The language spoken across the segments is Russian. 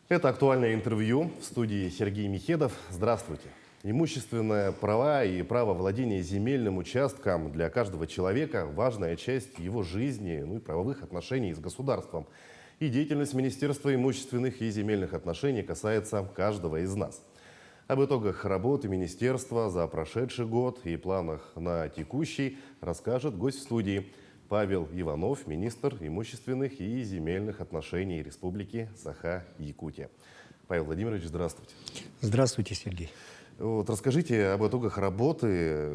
Это актуальное интервью. В студии Сергей Михедов. Здравствуйте. Имущественные права и право владения земельным участком для каждого человека – важная часть его жизни, и правовых отношений с государством. И деятельность Министерства имущественных и земельных отношений касается каждого из нас. Об итогах работы Министерства за прошедший год и планах на текущий расскажет гость в студии Павел Иванов, министр имущественных и земельных отношений Республики Саха-Якутия. Павел Владимирович, здравствуйте. Здравствуйте, Сергей. Вот расскажите об итогах работы,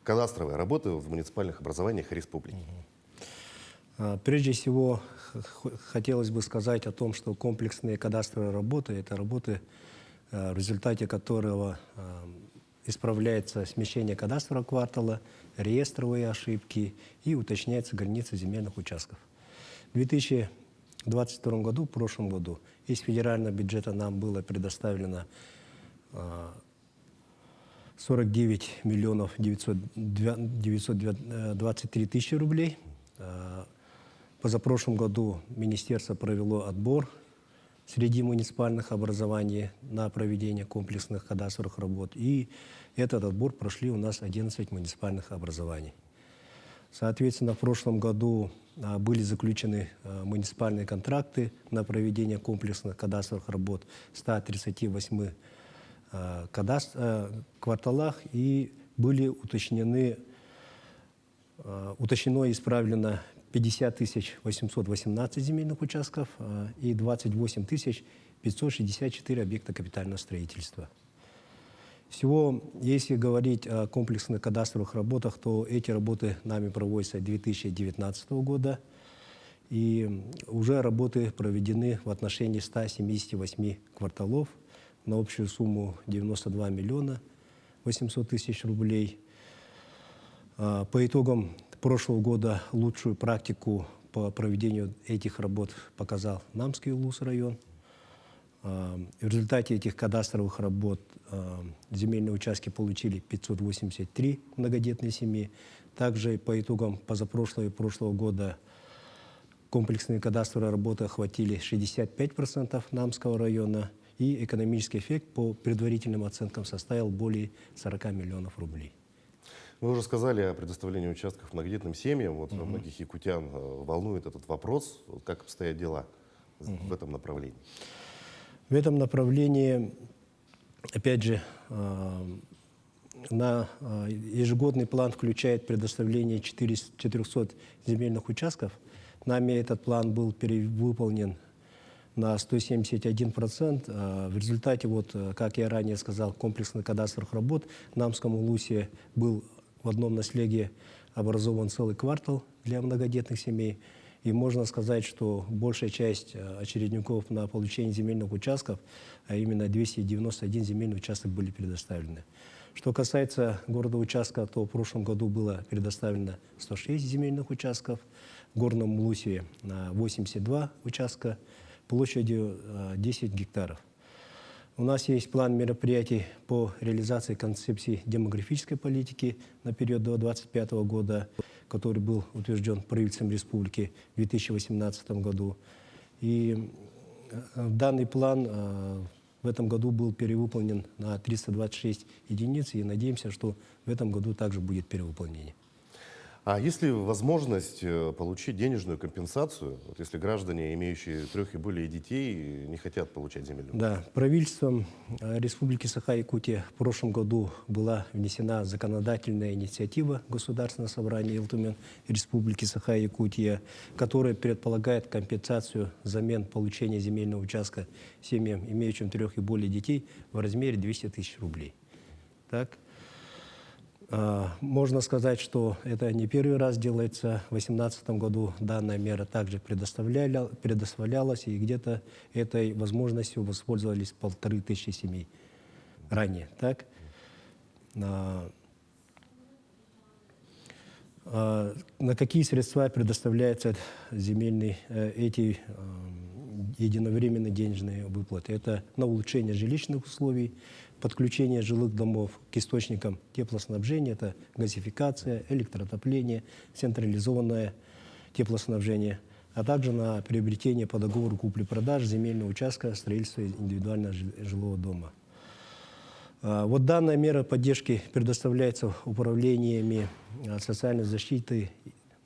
кадастровой работы в муниципальных образованиях республики. Прежде всего, хотелось бы сказать о том, что комплексные кадастровые работы – это работы, в результате которого исправляется смещение кадастрового квартала, реестровые ошибки и уточняются границы земельных участков. В 2022 году, в прошлом году, из федерального бюджета нам было предоставлено 49 миллионов 923 тысячи рублей. В позапрошлом году министерство провело отбор среди муниципальных образований на проведение комплексных кадастровых работ. И этот отбор прошли у нас 11 муниципальных образований. Соответственно, в прошлом году были заключены муниципальные контракты на проведение комплексных кадастровых работ в 138 кварталах, и были уточнено и исправлено 50 818 земельных участков и 28 564 объекта капитального строительства. Всего, если говорить о комплексных кадастровых работах, то эти работы нами проводятся с 2019 года, и уже работы проведены в отношении 178 кварталов на общую сумму 92 миллиона 800 тысяч рублей. По итогам прошлого года лучшую практику по проведению этих работ показал Намский УЛУС-район. В результате этих кадастровых работ земельные участки получили 583 многодетные семьи. Также по итогам позапрошлого и прошлого года комплексные кадастровые работы охватили 65% Намского района, и экономический эффект по предварительным оценкам составил более 40 миллионов рублей. Вы уже сказали о предоставлении участков многодетным семьям. Вот многих якутян волнует этот вопрос. Как обстоят дела в этом направлении? В этом направлении, опять же, на ежегодный план включает предоставление 400 земельных участков. Нами этот план был перевыполнен на 171%. В результате, как я ранее сказал, комплексных кадастровых работ в Намском УЛУСе был в одном наследии образован целый квартал для многодетных семей. И можно сказать, что большая часть очередников на получение земельных участков, а именно 291 земельный участок, были предоставлены. Что касается города участка, то в прошлом году было предоставлено 106 земельных участков, в Горном УЛУСе 82 участка, площадью 10 гектаров. У нас есть план мероприятий по реализации концепции демографической политики на период до 2025 года, который был утвержден правительством республики в 2018 году. И данный план в этом году был перевыполнен на 326 единиц, и надеемся, что в этом году также будет перевыполнение. А есть ли возможность получить денежную компенсацию, если граждане, имеющие 3 и более детей, не хотят получать земельную? Да, правительством Республики Саха-Якутия в прошлом году была внесена законодательная инициатива Государственного собрания Илтумен Республики Саха-Якутия, которая предполагает компенсацию взамен получения земельного участка семьям, имеющим 3 и более детей, в размере 200 тысяч рублей. Так? Можно сказать, что это не первый раз делается. В 2018 году данная мера также предоставлялась, и где-то этой возможностью воспользовались 1500 семей ранее. Так? На какие средства предоставляются эти единовременные денежные выплаты? Это на улучшение жилищных условий, подключение жилых домов к источникам теплоснабжения, это газификация, электроотопление, централизованное теплоснабжение, а также на приобретение по договору купли-продаж земельного участка строительства индивидуального жилого дома. Вот данная мера поддержки предоставляется управлениями социальной защиты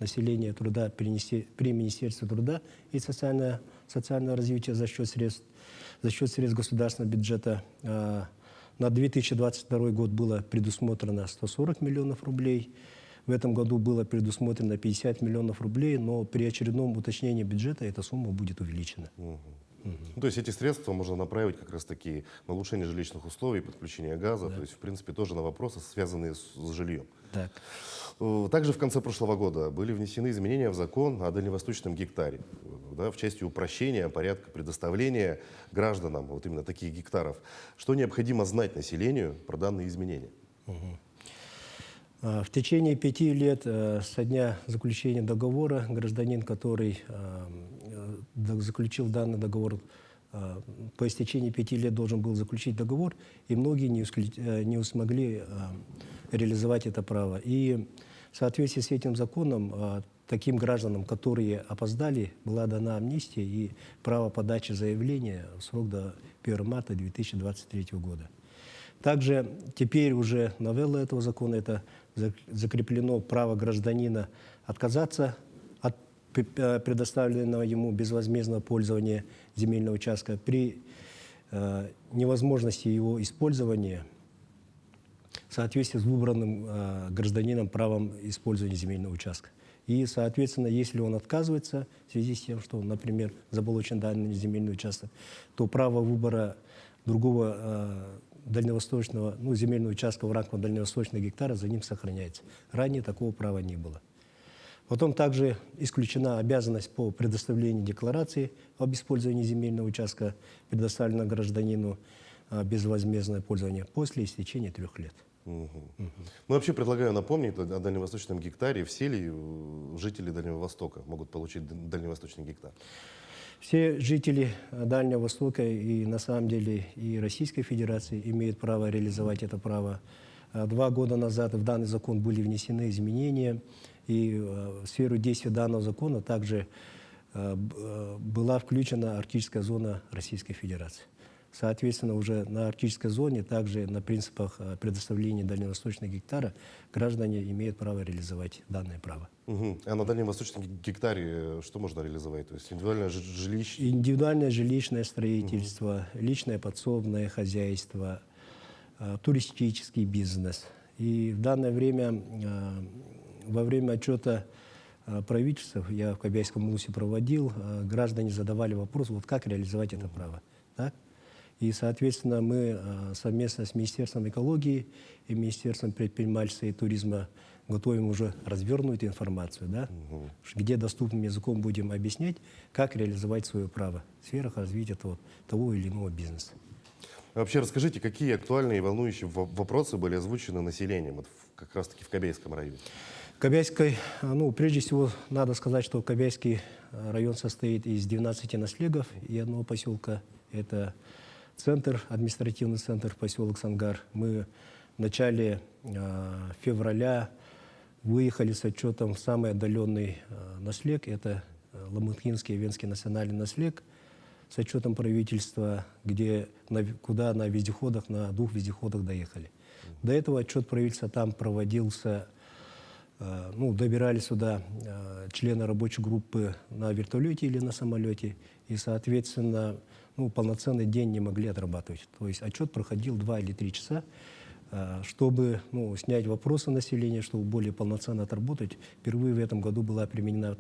населения труда при Министерстве труда и социального развития за счет средств государственного бюджета. На 2022 год было предусмотрено 140 миллионов рублей. В этом году было предусмотрено 50 миллионов рублей, но при очередном уточнении бюджета эта сумма будет увеличена. То есть эти средства можно направить как раз-таки на улучшение жилищных условий, подключение газа, то есть, в принципе, тоже на вопросы, связанные с жильем. Так. Также в конце прошлого года были внесены изменения в закон о дальневосточном гектаре, да, в части упрощения порядка предоставления гражданам вот именно таких гектаров. Что необходимо знать населению про данные изменения? В течение 5 лет со дня заключения договора гражданин, который заключил данный договор, по истечении 5 лет должен был заключить договор, и многие не смогли реализовать это право. И в соответствии с этим законом таким гражданам, которые опоздали, была дана амнистия и право подачи заявления в срок до 1 марта 2023 года. Также теперь уже новелла этого закона, это закреплено право гражданина отказаться от предоставленного ему безвозмездного пользования земельного участка при невозможности его использования в соответствии с выбранным гражданином правом использования земельного участка. И, соответственно, если он отказывается в связи с тем, что, например, заболочен данный земельный участок, то право выбора другого дальневосточного, земельного участка в рамках дальневосточного гектара за ним сохраняется. Ранее такого права не было. Потом также исключена обязанность по предоставлению декларации об использовании земельного участка, предоставленного гражданину безвозмездное пользование после истечения 3 лет. Вообще предлагаю напомнить о дальневосточном гектаре. Все ли жители Дальнего Востока могут получить дальневосточный гектар? Все жители Дальнего Востока и на самом деле и Российской Федерации имеют право реализовать это право. 2 года назад в данный закон были внесены изменения, и в сферу действия данного закона также была включена арктическая зона Российской Федерации. Соответственно, уже на арктической зоне, также на принципах предоставления дальневосточного гектара, граждане имеют право реализовать данное право. А на дальневосточном гектаре что можно реализовать? То есть индивидуальное жилище? Индивидуальное жилищное строительство, личное подсобное хозяйство, туристический бизнес. И в данное время, во время отчета правительства, я в Кобяйском МУСе проводил, граждане задавали вопрос, вот как реализовать это право. Так? И, соответственно, мы совместно с Министерством экологии и Министерством предпринимательства и туризма готовим уже развернутую информацию, да, где доступным языком будем объяснять, как реализовать свое право в сферах развития того или иного бизнеса. Вообще расскажите, какие актуальные и волнующие вопросы были озвучены населением вот как раз-таки в Кобяйском районе? Кобяйский, прежде всего, надо сказать, что Кобяйский район состоит из 12 наслегов и одного поселка. Это административный центр, поселок Сангар. Мы в начале февраля выехали с отчетом в самый отдаленный наслег. Это Ламутхинский и Венский национальный наслег с отчетом правительства, куда на 2 вездеходах доехали. До этого отчет правительства там проводился, добирались сюда члены рабочей группы на вертолете или на самолете, и, соответственно, полноценный день не могли отрабатывать. То есть отчет проходил 2 или 3 часа, чтобы снять вопросы населения, чтобы более полноценно отработать. Впервые в этом году была применена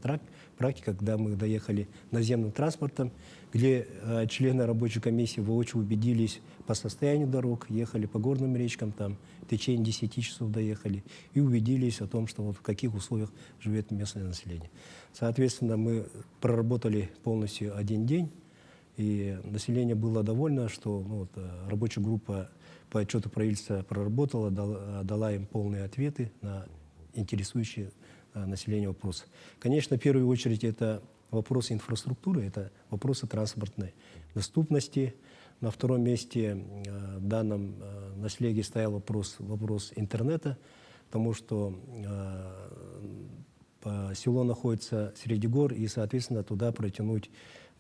практика, когда мы доехали наземным транспортом, где члены рабочей комиссии воочию убедились по состоянию дорог, ехали по горным речкам, там в течение 10 часов доехали, и убедились о том, что в каких условиях живет местное население. Соответственно, мы проработали полностью 1 день, и население было довольно, что рабочая группа по отчету правительства проработала, дала им полные ответы на интересующие население вопросы. Конечно, в первую очередь это вопросы инфраструктуры, это вопросы транспортной доступности. На втором месте в данном наследии стоял вопрос интернета, потому что село находится среди гор, и, соответственно, туда протянуть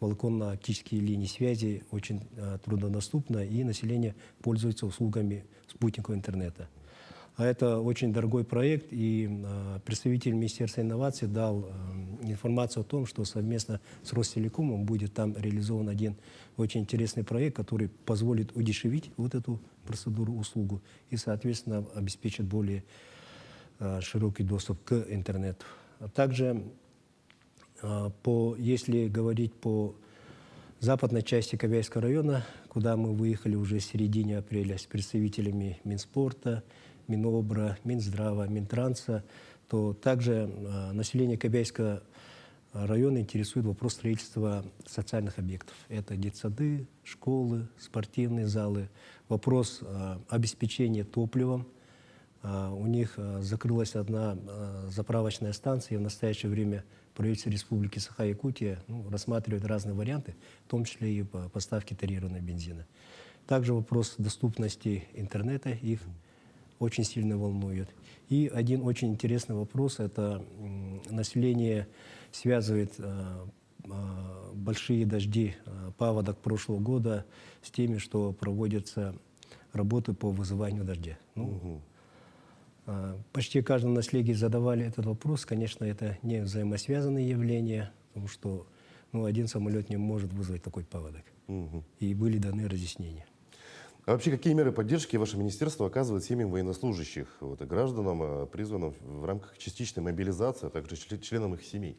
волоконно-оптические линии связи очень труднодоступно, и население пользуется услугами спутникового интернета. А это очень дорогой проект, и представитель Министерства инноваций дал информацию о том, что совместно с Ростелекомом будет там реализован один очень интересный проект, который позволит удешевить вот эту процедуру, услугу, и, соответственно, обеспечит более широкий доступ к интернету. А также, если говорить по западной части Кобяйского района, куда мы выехали уже в середине апреля с представителями Минспорта, Минобра, Минздрава, Минтранса, то также население Кобяйского района интересует вопрос строительства социальных объектов. Это детсады, школы, спортивные залы, вопрос обеспечения топливом. У них закрылась одна заправочная станция, и в настоящее время правительство Республики Саха-Якутия рассматривает разные варианты, в том числе и по поставке тарированного бензина. Также вопрос доступности интернета их очень сильно волнует. И один очень интересный вопрос – это население связывает большие дожди паводок прошлого года с теми, что проводятся работы по вызыванию дождя. Почти каждом наследии задавали этот вопрос. Конечно, это не взаимосвязанные явления, потому что один самолет не может вызвать такой паводок. И были даны разъяснения. А вообще, какие меры поддержки ваше министерство оказывает семьям военнослужащих и гражданам, призванным в рамках частичной мобилизации, а также членам их семей?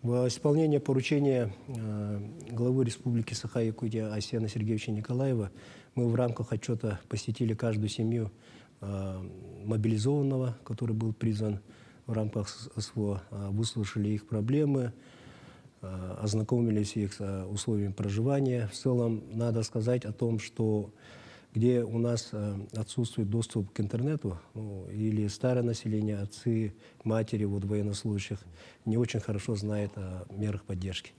В исполнение поручения главы Республики Саха-Якутия Айсена Сергеевича Николаева мы в рамках отчета посетили каждую семью мобилизованного, который был призван в рамках СВО, выслушали их проблемы, ознакомились с их условиями проживания. В целом, надо сказать о том, что где у нас отсутствует доступ к интернету, или старое население, отцы, матери военнослужащих не очень хорошо знают о мерах поддержки.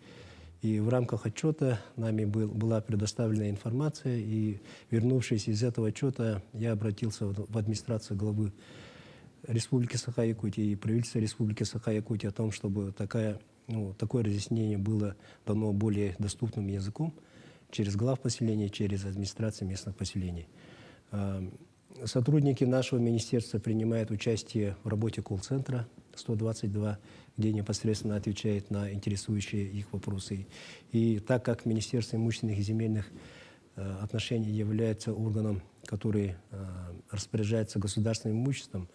И в рамках отчета нами была предоставлена информация, и, вернувшись из этого отчета, я обратился в администрацию главы Республики Саха-Якутия и правительства Республики Саха-Якутия о том, чтобы такое разъяснение было дано более доступным языком через глав поселения, через администрации местных поселений. Сотрудники нашего министерства принимают участие в работе колл-центра 122, где непосредственно отвечает на интересующие их вопросы. И так как Министерство имущественных и земельных отношений является органом, который распоряжается государственным имуществом,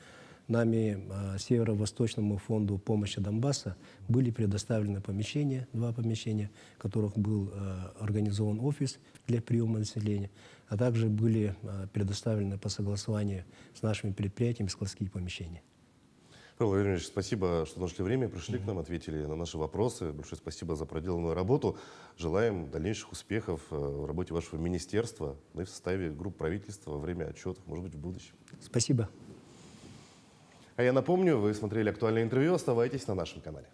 нами Северо-Восточному фонду помощи Донбасса были предоставлены помещения, 2 помещения, в которых был организован офис для приема населения, а также были предоставлены по согласованию с нашими предприятиями складские помещения. Павел Владимирович, спасибо, что нашли время, пришли к нам, ответили на наши вопросы. Большое спасибо за проделанную работу. Желаем дальнейших успехов в работе вашего министерства, и в составе групп правительства во время отчетов, может быть, в будущем. Спасибо. А я напомню, вы смотрели актуальное интервью. Оставайтесь на нашем канале.